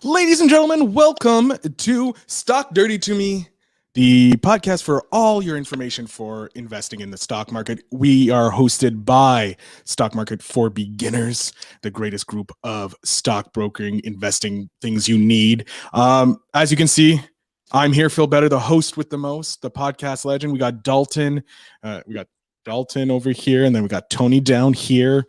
Ladies and gentlemen, welcome to Stock Dirty to Me, the podcast for all your information for investing in the stock market. We are hosted by Stock Market for Beginners, the greatest group of stock brokering, investing things you need. As you can see, I'm here, Phil Better, the host with the most, the podcast legend. We got Dalton. We got Dalton over here, and then we got Tony down here.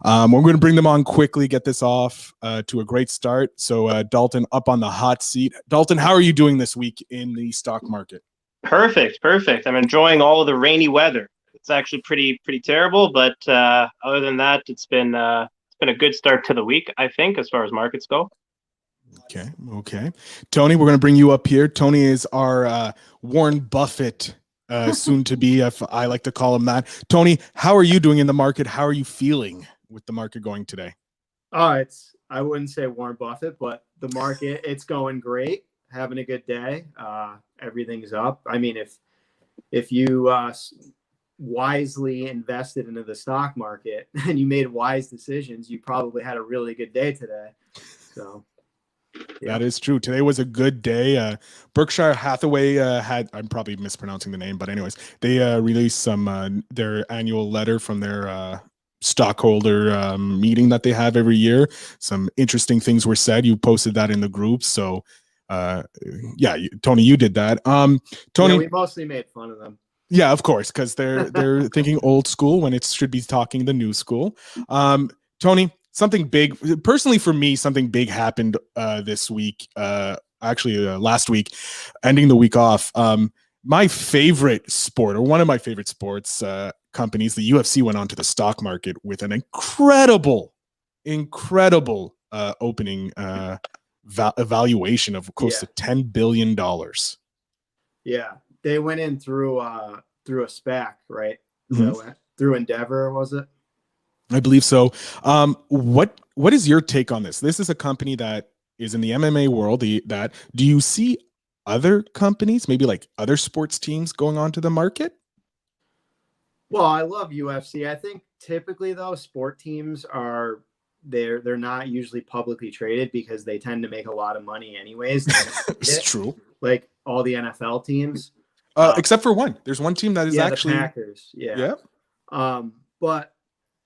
We're going to bring them on quickly, get this off to a great start. So Dalton up on the hot seat. Dalton, how are you doing this week in the stock market? Perfect. I'm enjoying all of the rainy weather. It's actually pretty terrible, but other than that, it's been a good start to the week, I think, as far as markets go. Okay. Tony, we're going to bring you up here. Tony is our Warren Buffett soon to be, if I like to call him that. Tony, how are you doing in the market? How are you feeling with the market going today? I wouldn't say Warren Buffett, but the market, it's going great. Having a good day. Everything's up. I mean, if you wisely invested into the stock market and you made wise decisions, you probably had a really good day today. So yeah. That is true. Today was a good day. Berkshire Hathaway I'm probably mispronouncing the name, but anyways, they released some their annual letter from their stockholder meeting that they have every year. Some interesting things were said. You posted that in the group. So Tony, you did that. Tony, we mostly made fun of them. Yeah, of course, because they're thinking old school when it should be talking the new school. Tony, something big, personally for me, something big happened this week. Last week, ending the week off. My favorite sport, or one of my favorite sports companies, the UFC, went onto the stock market with an incredible opening evaluation of close to $10 billion. Yeah, they went in through a SPAC, right? Mm-hmm. Through Endeavor, was it? I believe so. What is your take on this? This is a company that is in the MMA world. Do you see other companies, maybe like other sports teams, going onto the market? Well, I love UFC. I think typically though, sport teams they're not usually publicly traded because they tend to make a lot of money anyways. It's true. Like all the NFL teams. Except for one. There's one team that is actually the Packers. Yeah. But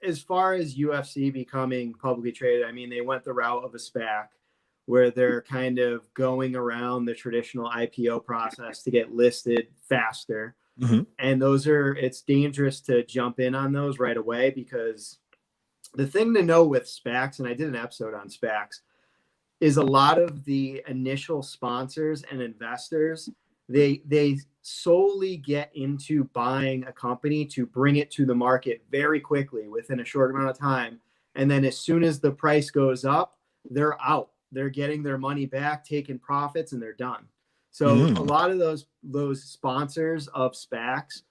as far as UFC becoming publicly traded, I mean, they went the route of a SPAC where they're kind of going around the traditional IPO process to get listed faster. Mm-hmm. And it's dangerous to jump in on those right away, because the thing to know with SPACs, and I did an episode on SPACs, is a lot of the initial sponsors and investors, they solely get into buying a company to bring it to the market very quickly within a short amount of time. And then as soon as the price goes up, they're out. They're getting their money back, taking profits, and they're done. So a lot of those sponsors of SPACs,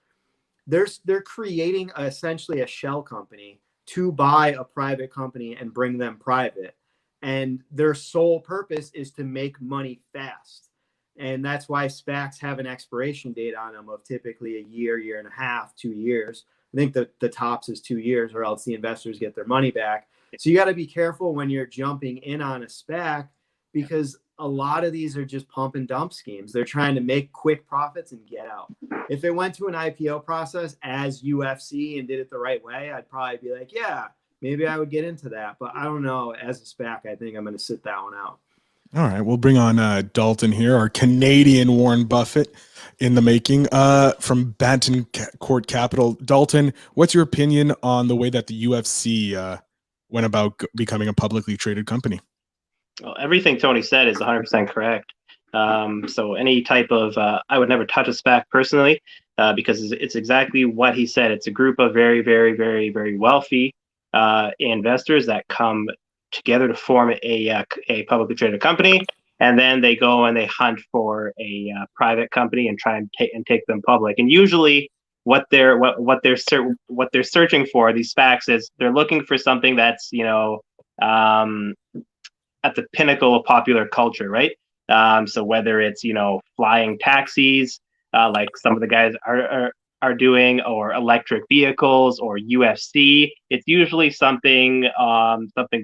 they're creating essentially a shell company to buy a private company and bring them private. And their sole purpose is to make money fast. And that's why SPACs have an expiration date on them of typically a year and a half, 2 years. I think the tops is 2 years, or else the investors get their money back. So you got to be careful when you're jumping in on a SPAC, because a lot of these are just pump and dump schemes. They're trying to make quick profits and get out. If it went to an IPO process as UFC and did it the right way, I'd probably be like, yeah, maybe I would get into that. But I don't know. As a SPAC, I think I'm going to sit that one out. All right, we'll bring on Dalton here, our Canadian Warren Buffett in the making, from Banton Court Capital. Dalton, what's your opinion on the way that the UFC went about becoming a publicly traded company? Well, everything Tony said is 100% correct. So any type of, I would never touch a SPAC personally, because it's exactly what he said. It's a group of very, very, very, very wealthy investors that come together to form a publicly traded company, and then they go and they hunt for a private company and try and take them public. And usually, what they're searching for, these SPACs, is they're looking for something that's at the pinnacle of popular culture, right? So whether it's flying taxis, like some of the guys are doing, or electric vehicles, or UFC, it's usually something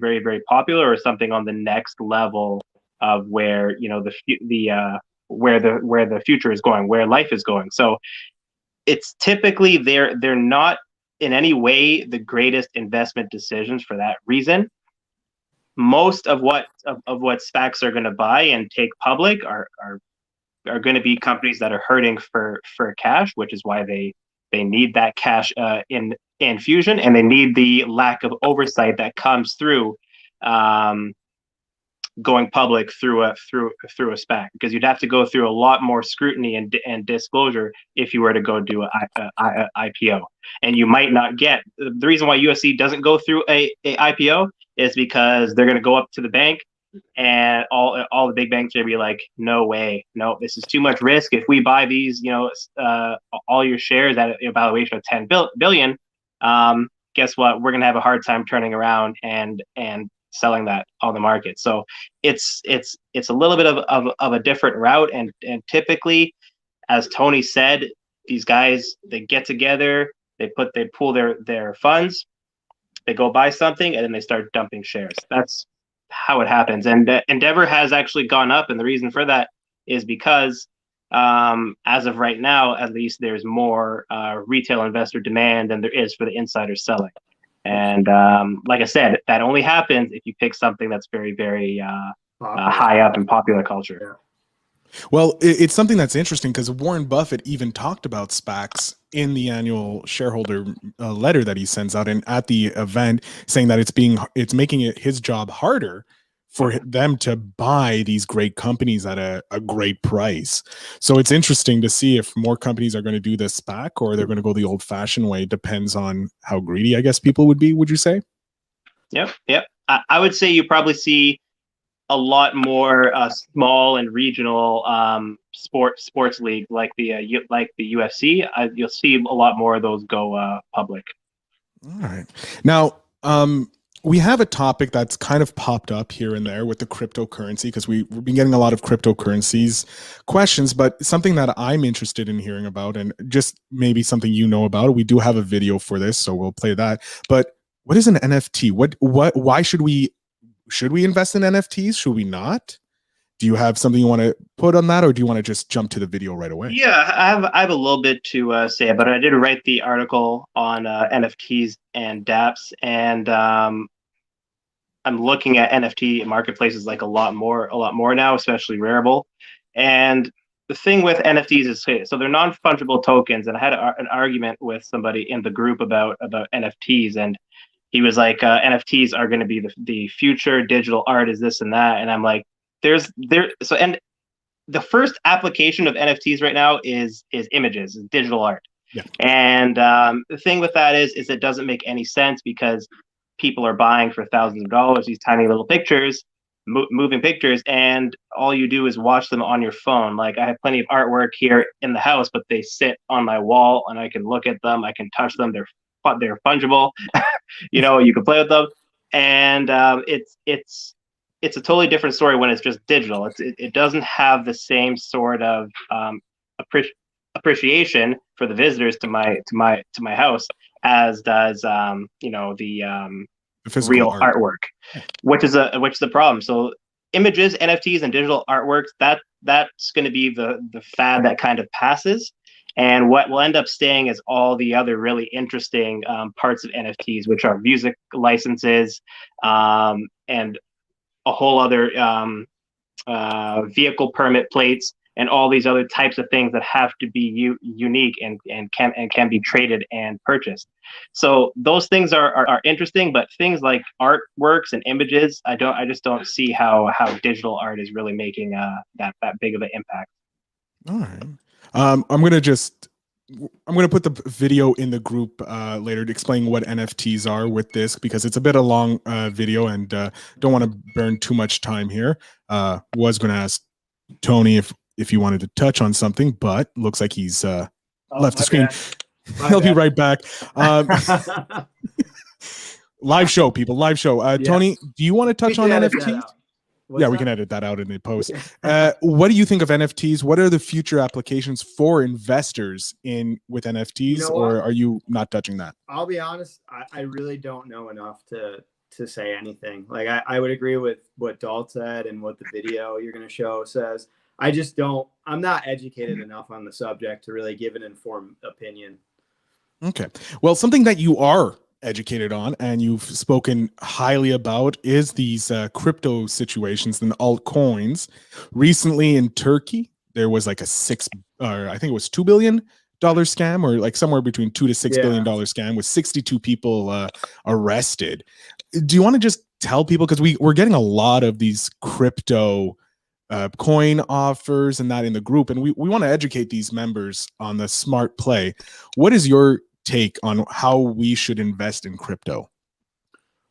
very, very popular, or something on the next level of where where the future is going, where life is going. So it's typically they're not in any way the greatest investment decisions for that reason. Most of what SPACs are going to buy and take public are going to be companies that are hurting for cash, which is why they need that cash in infusion, and they need the lack of oversight that comes through going public through a SPAC, because you'd have to go through a lot more scrutiny and disclosure if you were to go do a IPO, and you might not get. The reason why USC doesn't go through a IPO is because they're going to go up to the bank, and all the big banks are going to be like, no way, no, this is too much risk. If we buy these, all your shares at a valuation of 10 billion, guess what? We're going to have a hard time turning around and selling that on the market. So it's a little bit of a different route, and typically, as Tony said, these guys, they get together, they pool their funds, they go buy something, and then they start dumping shares. That's how it happens. And Endeavor has actually gone up, and the reason for that is because as of right now, at least, there's more retail investor demand than there is for the insider selling. And like I said, that only happens if you pick something that's very, very high up in popular culture. Yeah. Well, it's something that's interesting because Warren Buffett even talked about SPACs in the annual shareholder letter that he sends out, and at the event, saying that it's making it his job harder for them to buy these great companies at a great price. So it's interesting to see if more companies are going to do this SPAC or they're going to go the old-fashioned way. Depends on how greedy, I guess, people would be. Would you say? Yep. I would say you probably see a lot more small and regional sports league like the UFC. You'll see a lot more of those go public. All right. Now, we have a topic that's kind of popped up here and there with the cryptocurrency, because we've been getting a lot of cryptocurrencies questions, but something that I'm interested in hearing about, and just maybe something you know about. We do have a video for this, so we'll play that. But what is an NFT? Why should we invest in NFTs? Should we not? Do you have something you want to put on that, or do you want to just jump to the video right away? Yeah, I have a little bit to say, but I did write the article on NFTs and dApps, and I'm looking at NFT marketplaces like a lot more now, especially Rarible. And the thing with NFTs is, so they're non-fungible tokens, and I had an argument with somebody in the group about NFTs, and he was like, NFTs are going to be the future, digital art is this and that, and I'm like, and the first application of NFTs right now is images, is digital art. Yeah. And the thing with that is it doesn't make any sense, because people are buying for thousands of dollars these tiny little pictures, moving pictures, and all you do is watch them on your phone. Like, I have plenty of artwork here in the house, but they sit on my wall, and I can look at them, I can touch them, they're fungible. You can play with them, and it's a totally different story when it's just digital. It doesn't have the same sort of appreciation for the visitors to my house as does the real artwork, which is the problem. So images, NFTs, and digital artworks, that's going to be the fad that kind of passes. And what will end up staying is all the other really interesting parts of NFTs, which are music licenses, and a whole other vehicle permit plates, and all these other types of things that have to be unique and can be traded and purchased. So those things are interesting, but things like artworks and images, I just don't see how digital art is really making that big of an impact. All right. I'm gonna put the video in the group later to explain what NFTs are with this, because it's a bit of a long video, and don't want to burn too much time here. Was gonna ask Tony if you wanted to touch on something, but looks like he's left the screen. He'll be right back. Live show, people. Live show. Yeah. Tony, do you want to touch on NFTs? Yeah, we can edit that out in the post. What do you think of NFTs? What are the future applications for investors with NFTs, or are you not touching that? I'll be honest, I really don't know enough to to say anything. Like I would agree with what Dalt said and what the video you're going to show says. I'm not educated enough on the subject to really give an informed opinion. Okay. Well, something that you are educated on and you've spoken highly about is these crypto situations and altcoins. Recently in Turkey, there was like I think it was $2 billion scam, or like somewhere between $2 to $6 billion scam with 62 people arrested. Do you want to just tell people, because we're getting a lot of these crypto coin offers and that in the group, and we want to educate these members on the smart play. What is your take on how we should invest in crypto?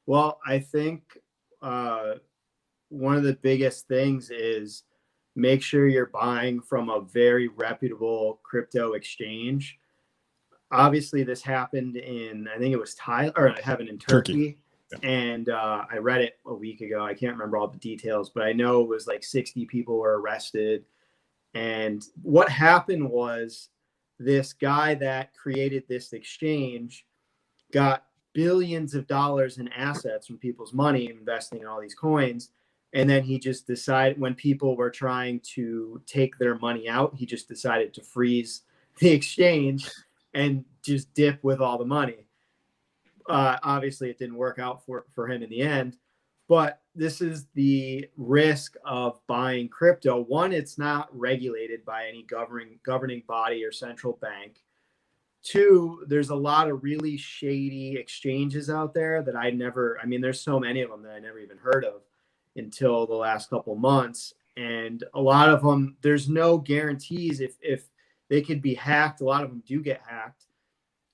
Well, I think one of the biggest things is make sure you're buying from a very reputable crypto exchange. Obviously, this happened in, I think it was happened in Turkey. Yeah. And I read it a week ago. I can't remember all the details, but I know it was like 60 people were arrested. And what happened was this guy that created this exchange got billions of dollars in assets from people's money investing in all these coins. And then he just decided, when people were trying to take their money out, he just decided to freeze the exchange and just dip with all the money. Obviously, it didn't work out for him in the end. But this is the risk of buying crypto. One, it's not regulated by any governing body or central bank. Two, there's a lot of really shady exchanges out there that there's so many of them that I never even heard of until the last couple months. And a lot of them, there's no guarantees if they could be hacked. A lot of them do get hacked,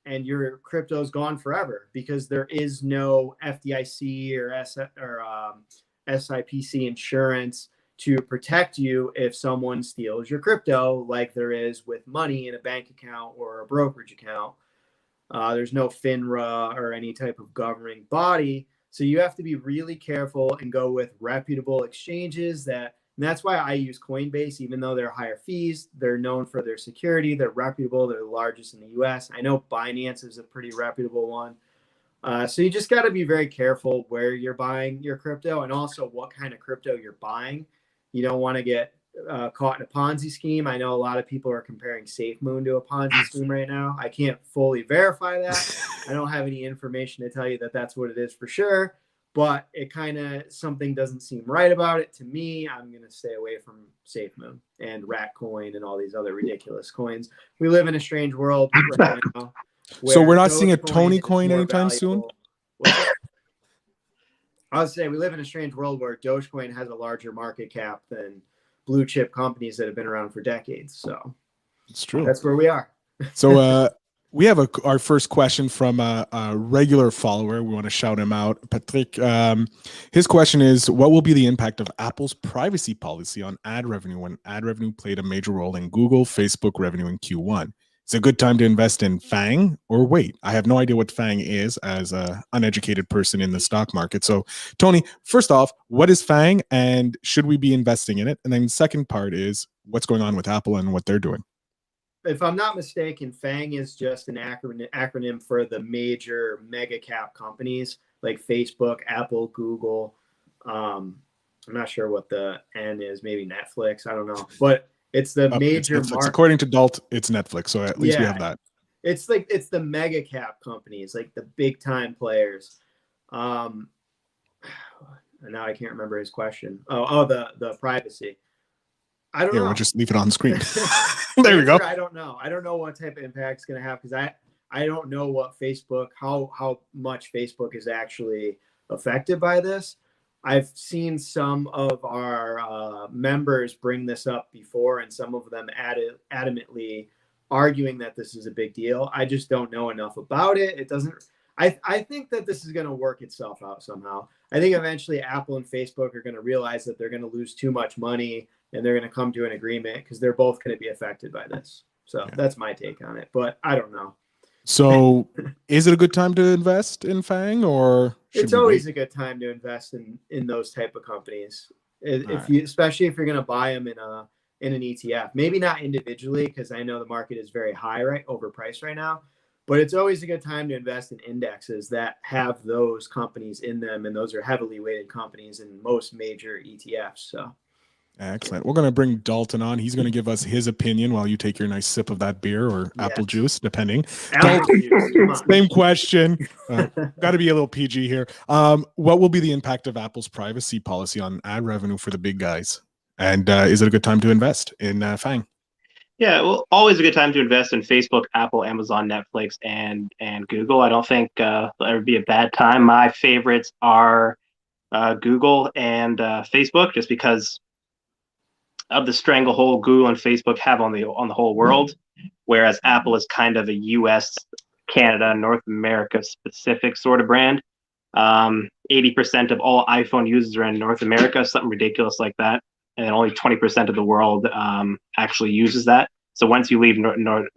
and your crypto is gone forever because there is no FDIC or SIPC insurance to protect you if someone steals your crypto, like there is with money in a bank account or a brokerage account. There's no FINRA or any type of governing body. So you have to be really careful and go with reputable exchanges and that's why I use Coinbase, even though they're higher fees. They're known for their security. They're reputable. They're the largest in the US. I know Binance is a pretty reputable one. So you just got to be very careful where you're buying your crypto and also what kind of crypto you're buying. You don't want to get caught in a Ponzi scheme. I know a lot of people are comparing SafeMoon to a Ponzi scheme right now. I can't fully verify that. I don't have any information to tell you that that's what it is for sure. But it kind of, something doesn't seem right about it to me. I'm going to stay away from SafeMoon and Ratcoin and all these other ridiculous coins. We live in a strange world right now. So we're not seeing a Tony coin anytime soon? I would say we live in a strange world where Dogecoin has a larger market cap than blue chip companies that have been around for decades. So it's true. That's where we are. So we have our first question from a regular follower. We want to shout him out. Patrick, his question is, what will be the impact of Apple's privacy policy on ad revenue when ad revenue played a major role in Google, Facebook revenue in Q1? It's a good time to invest in FANG or wait. I have no idea what FANG is as an uneducated person in the stock market. So, Tony, first off, what is FANG and should we be investing in it? And then second part is what's going on with Apple and what they're doing. If I'm not mistaken, FANG is just an acronym for the major mega cap companies like Facebook, Apple, Google. I'm not sure what the N is, maybe Netflix. I don't know. But it's the major market. According to Dalt, it's Netflix. So at least we have that. It's the mega cap companies, like the big time players. And now I can't remember his question. The privacy. I don't know. We'll just leave it on screen. There we go. I don't know. I don't know what type of impact it's going to have because I don't know what Facebook, how much Facebook is actually affected by this. I've seen some of our members bring this up before, and some of them adamantly arguing that this is a big deal. I just don't know enough about it. It doesn't. I think that this is going to work itself out somehow. I think eventually Apple and Facebook are going to realize that they're going to lose too much money and they're going to come to an agreement because they're both going to be affected by this. So that's my take on it, but I don't know. So is it a good time to invest in FANG or? It's always a good time to invest in those type of companies. Especially if you're going to buy them in an ETF, maybe not individually, because I know the market is very high, overpriced right now. But it's always a good time to invest in indexes that have those companies in them, and those are heavily weighted companies in most major ETFs. So Excellent. We're going to bring Dalton on. He's going to give us his opinion while you take your nice sip of that beer or apple juice, depending. Apple juice, come on. Same question. Got to be a little PG here. What will be the impact of Apple's privacy policy on ad revenue for the big guys? And is it a good time to invest in FANG? Yeah, well, always a good time to invest in Facebook, Apple, Amazon, Netflix, and Google. I don't think there'll ever be a bad time. My favorites are Google and Facebook, just because of the stranglehold Google and Facebook have on the whole world, whereas Apple is kind of a U.S., Canada, North America specific sort of brand. 80% of all iPhone users are in North America, something ridiculous like that, and only 20% of the world actually uses that. So once you leave North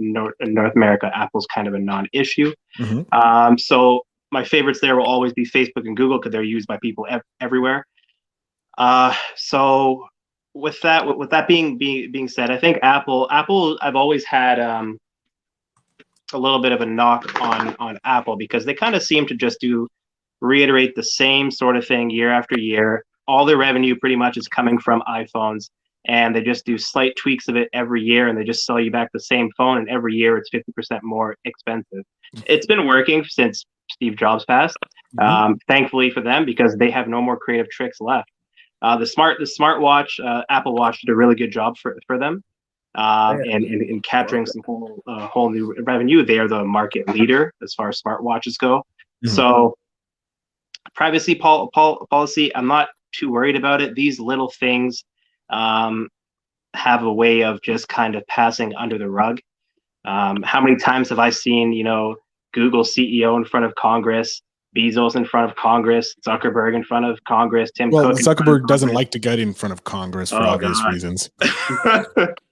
America, Apple's kind of a non-issue. Mm-hmm. So my favorites there will always be Facebook and Google because they're used by people everywhere. So with that being said, I think Apple I've always had a little bit of a knock on Apple because they kind of seem to just reiterate the same sort of thing year after year. All their revenue pretty much is coming from iPhones, and they just do slight tweaks of it every year, and they just sell you back the same phone, and every year it's 50% more expensive. It's been working since Steve Jobs passed, thankfully for them, because they have no more creative tricks left. The smartwatch, Apple Watch did a really good job for them, in capturing some whole new revenue. They are the market leader as far as smartwatches go. Mm-hmm. So privacy policy, I'm not too worried about it. These little things have a way of just kind of passing under the rug. How many times have I seen, Google CEO in front of Congress, Bezos in front of Congress, Zuckerberg in front of Congress, Tim Cook. Zuckerberg doesn't like to get in front of Congress for obvious reasons.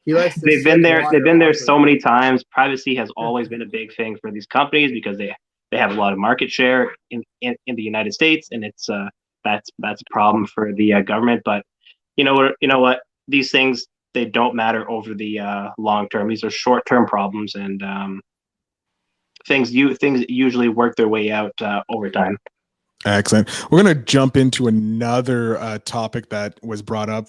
They've been there so many times. Privacy has always been a big thing for these companies because they have a lot of market share in the United States, and it's that's a problem for the government. But you know what? These things, they don't matter over the long term. These are short term problems, and things usually work their way out over time. Excellent. We're going to jump into another topic that was brought up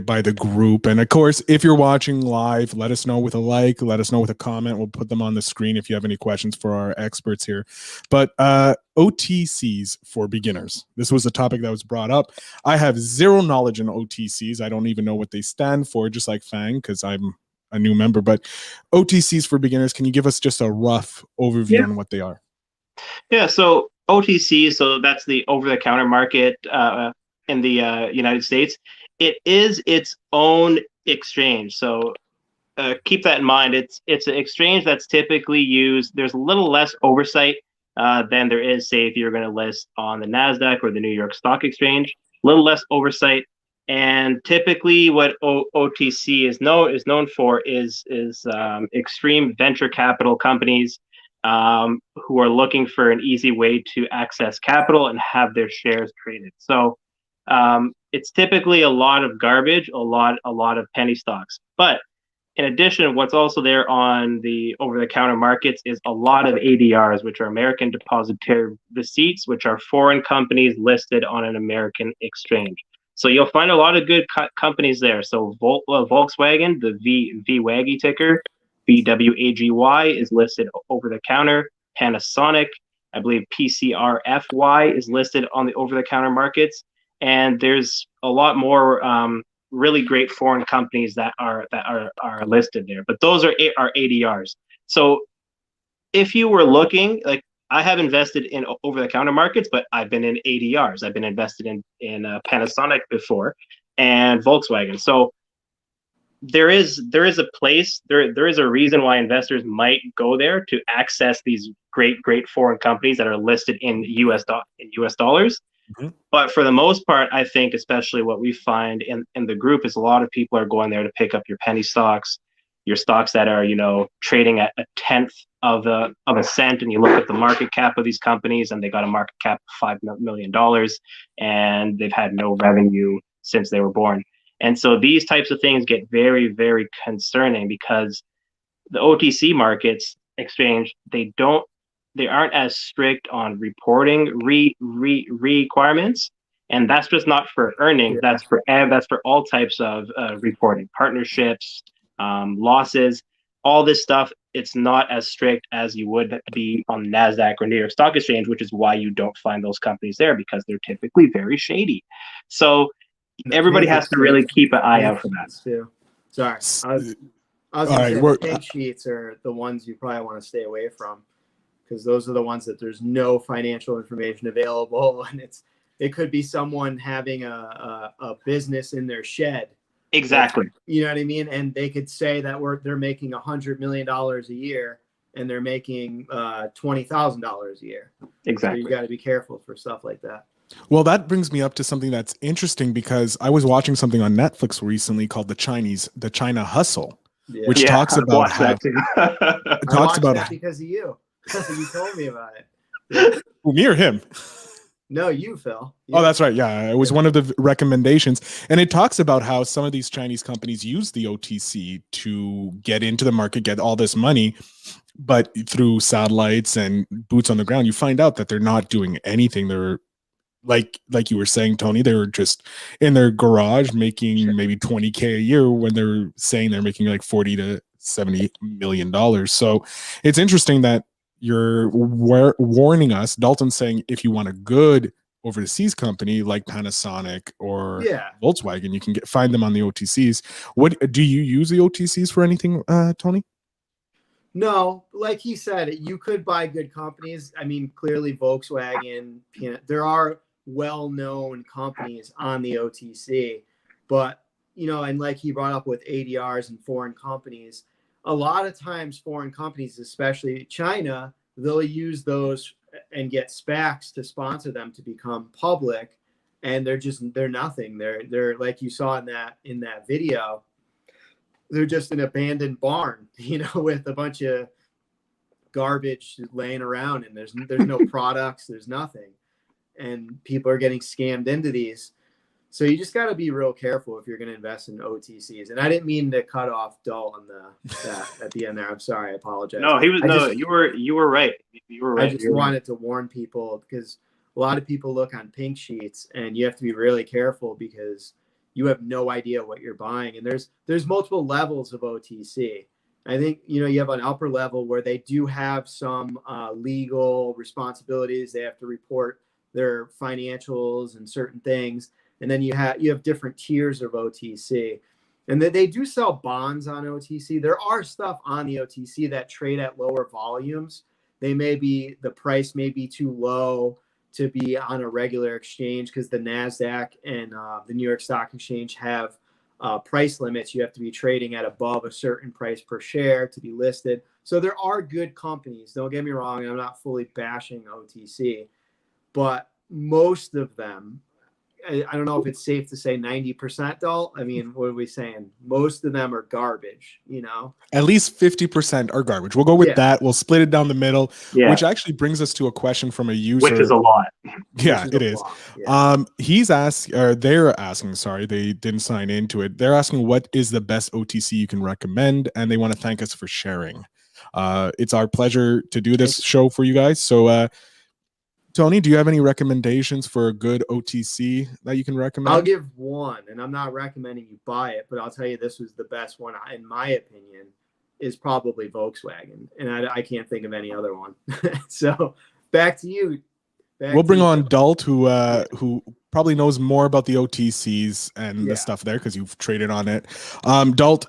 by the group. And of course, if you're watching live, let us know with a like, let us know with a comment. We'll put them on the screen if you have any questions for our experts here. But OTCs for beginners. This was a topic that was brought up. I have zero knowledge in OTCs. I don't even know what they stand for, just like FANG, because I'm a new member. But OTCs for beginners, can you give us just a rough overview on what they are? Yeah, so OTCs, so that's the over-the-counter market in the United States. It is its own exchange, so keep that in mind. It's an exchange that's typically used. There's a little less oversight than there is, say, if you're going to list on the NASDAQ or the New York Stock Exchange. A little less oversight, and typically what OTC is known for is extreme venture capital companies who are looking for an easy way to access capital and have their shares traded. So it's typically a lot of garbage, a lot of penny stocks. But in addition, what's also there on the over-the-counter markets is a lot of ADRs, which are American Depositary Receipts, which are foreign companies listed on an American exchange. So you'll find a lot of good companies there. So Volkswagen, the VWAGY ticker, VWAGY, is listed over the counter. Panasonic, I believe PCRFY, is listed on the over the counter markets. And there's a lot more really great foreign companies that are listed there. But those are ADRs. So if you were looking, like, I have invested in over the counter markets, but I've been in ADRs. I've been invested in Panasonic before and Volkswagen. So there is a place, there is a reason why investors might go there to access these great foreign companies that are listed in US dollars. Mm-hmm. But for the most part, I think especially what we find in the group is a lot of people are going there to pick up your penny stocks, your stocks that are, trading at a tenth of a cent, and you look at the market cap of these companies and they got a market cap of $5 million and they've had no revenue since they were born. And so these types of things get very, very concerning because the OTC markets, exchange, they aren't as strict on reporting requirements, and that's just not for earnings. Yeah. That's for all types of reporting, partnerships, losses, all this stuff. It's not as strict as you would be on NASDAQ or New York Stock Exchange, which is why you don't find those companies there, because they're typically very shady. So everybody has to really keep an eye out for that. Too. Sorry, I was All gonna right, say the pink sheets are the ones you probably want to stay away from, because those are the ones that there's no financial information available, and it could be someone having a business in their shed. Exactly. You know what I mean? And they could say that they're making $100 million a year, and they're making $20,000 a year. Exactly. So you got to be careful for stuff like that. Well, that brings me up to something that's interesting, because I was watching something on Netflix recently called the China Hustle, which talks about how it talks about that because of you. You told me about it. Well, me or him? No, you, Phil. Oh, that's right. Yeah, it was one of the recommendations, and it talks about how some of these Chinese companies use the OTC to get into the market, get all this money, but through satellites and boots on the ground, you find out that they're not doing anything. They're like you were saying, Tony, they were just in their garage making maybe $20K a year when they're saying they're making like $40 to $70 million. So it's interesting that you're warning us, Dalton, saying if you want a good overseas company like Panasonic or Volkswagen, you can find them on the OTCs. What do you use the OTCs for anything, Tony? No, like he said, you could buy good companies. I mean, clearly Volkswagen, there are well-known companies on the OTC, but and like he brought up with ADRs and foreign companies, a lot of times foreign companies, especially China, they'll use those and get SPACs to sponsor them to become public, and they're nothing. They're like you saw in that video, they're just an abandoned barn, with a bunch of garbage laying around, and there's no products, there's nothing, and people are getting scammed into these. So you just got to be real careful if you're going to invest in OTCs. And I didn't mean to cut off Dalt on that at the end there. I'm sorry. I apologize. No, you were right. You were right. I just wanted to warn people, because a lot of people look on pink sheets, and you have to be really careful because you have no idea what you're buying. And there's multiple levels of OTC. I think, you have an upper level where they do have some legal responsibilities. They have to report their financials and certain things. And then you have different tiers of OTC, and they do sell bonds on OTC. There are stuff on the OTC that trade at lower volumes. The price may be too low to be on a regular exchange, because the NASDAQ and the New York Stock Exchange have price limits. You have to be trading at above a certain price per share to be listed. So there are good companies. Don't get me wrong. I'm not fully bashing OTC, but most of them, I don't know if it's safe to say 90%, Dalt. I mean, what are we saying? Most of them are garbage, At least 50% are garbage. We'll go with that. We'll split it down the middle, which actually brings us to a question from a user. Which is a lot. Yeah, it is. Yeah. They're asking, sorry, they didn't sign into it. They're asking, what is the best OTC you can recommend? And they want to thank us for sharing. It's our pleasure to do this show for you guys. So, Tony, do you have any recommendations for a good OTC that you can recommend? I'll give one, and I'm not recommending you buy it, but I'll tell you this was the best one, in my opinion, is probably Volkswagen, and I can't think of any other one. So back to you. We'll bring on Dalt, who probably knows more about the OTCs and the stuff there, because you've traded on it. Dalt,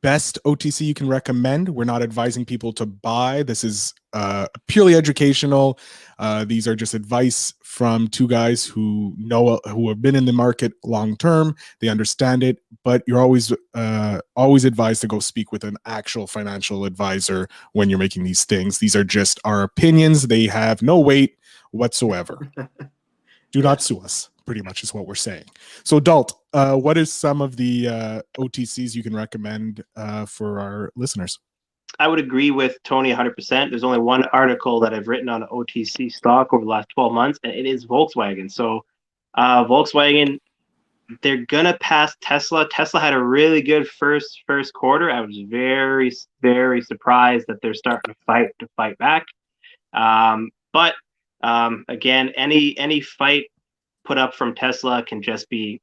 best OTC you can recommend? We're not advising people to buy. This is purely educational. These are just advice from two guys who have been in the market long term. They understand it, but you're always advised to go speak with an actual financial advisor when you're making these things. These are just our opinions. They have no weight whatsoever. Do not sue us, pretty much is what we're saying. So Dalt, what is some of the OTCs you can recommend for our listeners? I would agree with Tony 100%. There's only one article that I've written on OTC stock over the last 12 months, and it is Volkswagen. So Volkswagen, they're gonna pass Tesla. Tesla had a really good first quarter. I was very, very surprised that they're starting to fight back. But again, any fight put up from Tesla can just be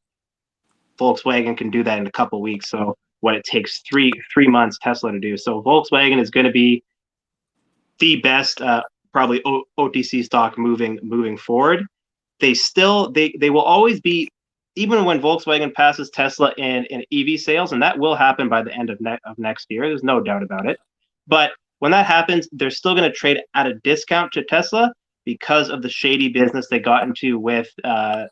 Volkswagen can do that in a couple of weeks. So what it takes three months Tesla to do. So Volkswagen is going to be the best probably OTC stock moving forward. They will always be, even when Volkswagen passes Tesla in EV sales, and that will happen by the end of next year. There's no doubt about it. But when that happens, they're still going to trade at a discount to Tesla because of the shady business they got into with their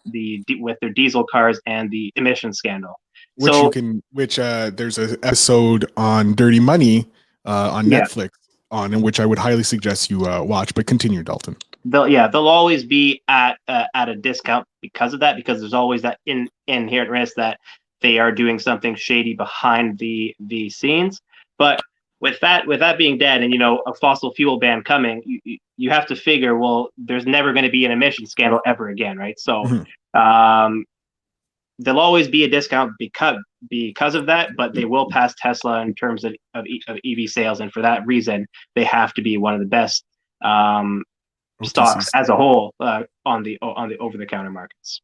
diesel cars and the emission scandal. Which there's an episode on Dirty Money on Netflix in which I would highly suggest you watch. But continue, Dalton. They'll always be at a discount because of that, because there's always that inherent risk that they are doing something shady behind the scenes. But with that being dead, and a fossil fuel ban coming, you have to figure, well, there's never going to be an emission scandal ever again, right? So there'll always be a discount because of that, but they will pass Tesla in terms of EV sales, and for that reason, they have to be one of the best stocks as a whole on the over-the-counter markets.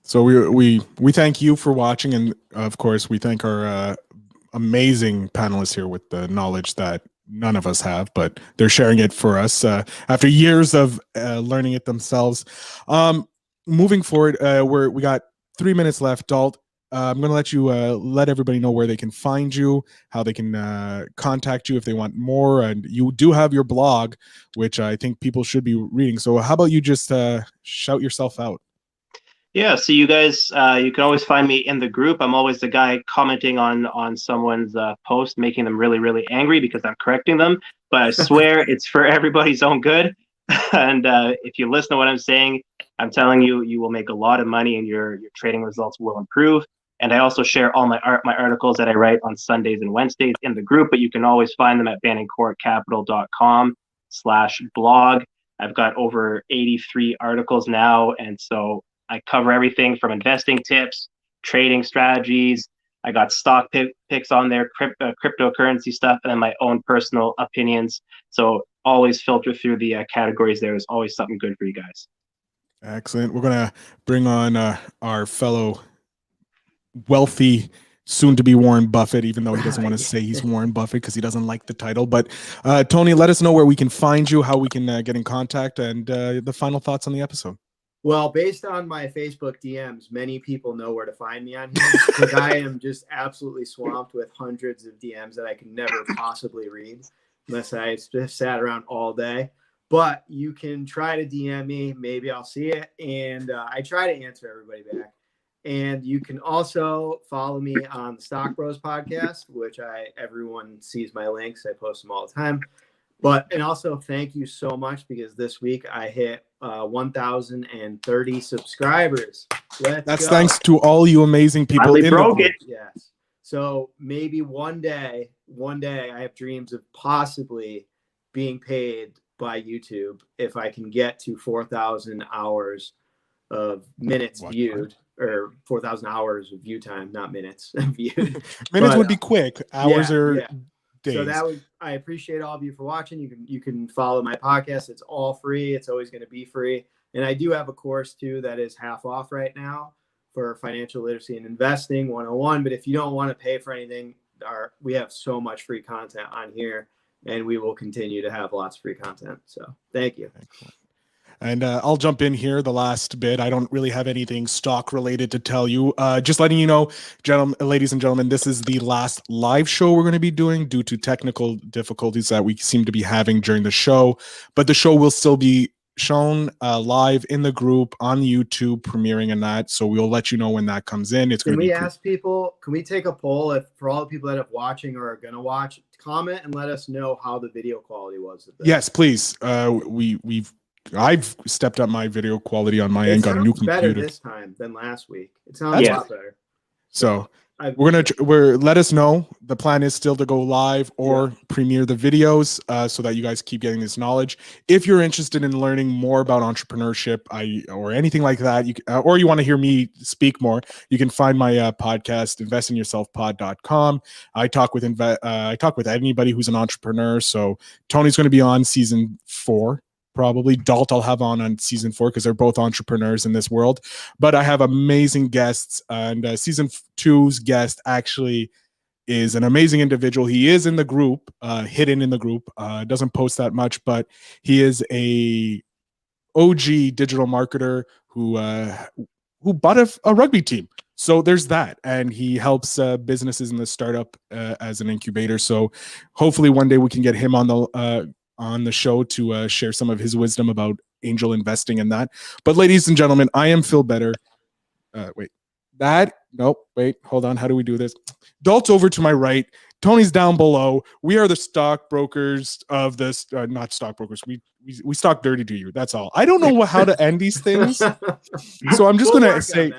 So we thank you for watching, and of course we thank our amazing panelists here with the knowledge that none of us have, but they're sharing it for us after years of learning it themselves. Moving forward, we got 3 minutes left. Dalt, I'm going to let you let everybody know where they can find you, how they can contact you if they want more. And you do have your blog, which I think people should be reading. So how about you just shout yourself out? Yeah, so you guys, you can always find me in the group. I'm always the guy commenting on someone's post, making them really, really angry because I'm correcting them. But I swear it's for everybody's own good. And if you listen to what I'm saying, I'm telling you, you will make a lot of money and your trading results will improve. And I also share all my articles that I write on Sundays and Wednesdays in the group, but you can always find them at banningcourtcapital.com/blog. I've got over 83 articles now, and so I cover everything from investing tips, trading strategies. I got stock picks on there, cryptocurrency stuff, and then my own personal opinions. So always filter through the categories. There's always something good for you guys. Excellent. We're going to bring on our fellow wealthy, soon-to-be Warren Buffett, even though he doesn't want to say he's Warren Buffett because he doesn't like the title. But Tony, let us know where we can find you, how we can get in contact, and the final thoughts on the episode. Well, based on my Facebook DMs, many people know where to find me on here because I am just absolutely swamped with hundreds of DMs that I can never possibly read unless I just sat around all day. But you can try to DM me. Maybe I'll see it. And I try to answer everybody back. And you can also follow me on the Stock Bros podcast, which everyone sees my links. I post them all the time. And also thank you so much because this week I hit 1,030 subscribers. That's go. Thanks to all you amazing people. Finally broke it. Yes. So maybe one day I have dreams of possibly being paid by YouTube if I can get to 4,000 hours of minutes viewed. Or 4,000 hours of view time, not minutes viewed. Minutes would be quick. Hours are days. So I appreciate all of you for watching. You can follow my podcast. It's all free. It's always going to be free. And I do have a course too that is half off right now for financial literacy and investing 101. But if you don't want to pay for anything, we have so much free content on here, and we will continue to have lots of free content. So thank you. Excellent. And I'll jump in here the last bit. I don't really have anything stock related to tell you. Just letting you know, ladies and gentlemen, this is the last live show we're going to be doing due to technical difficulties that we seem to be having during the show. But the show will still be shown live in the group on YouTube, premiering and that. So we'll let you know when that comes in. It's going to be cool. Ask people, can we take a poll if for all the people that are watching or are going to watch, comment and let us know how the video quality was. Yes, please. I've stepped up my video quality on my end, got a new computer. Better this time than last week. It sounds a lot better. So let us know. The plan is still to go live or premiere the videos so that you guys keep getting this knowledge. If you're interested in learning more about entrepreneurship or anything like that, or you want to hear me speak more, you can find my podcast, investinyourselfpod.com. I talk with anybody who's an entrepreneur. So Tony's going to be on season 4. Probably Dalt I'll have on season 4 because they're both entrepreneurs in this world. But I have amazing guests, and season 2's guest actually is an amazing individual. He is in the group, hidden in the group, doesn't post that much, but he is a OG digital marketer who bought a rugby team. So there's that, and he helps businesses in the startup as an incubator. So hopefully one day we can get him on the show to share some of his wisdom about angel investing and that. But ladies and gentlemen, I am Phil Better. Hold on. How do we do this? Dalt's over to my right. Tony's down below. We are the stockbrokers of this, not stockbrokers. We stock dirty to you. That's all. I don't know how to end these things. So I'm just going to say,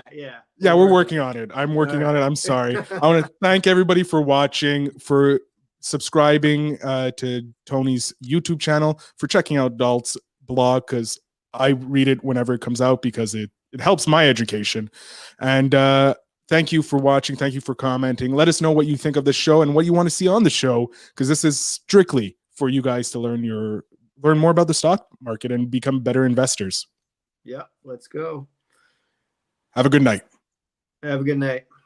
we're working on it. I'm working on it. I'm sorry. I want to thank everybody for watching, for subscribing to Tony's YouTube channel, for checking out Dalt's blog, because I read it whenever it comes out because it helps my education. And thank you for watching. Thank you for commenting. Let us know what you think of the show and what you want to see on the show, because this is strictly for you guys to learn more about the stock market and become better investors. Yeah, let's go. Have a good night. Have a good night.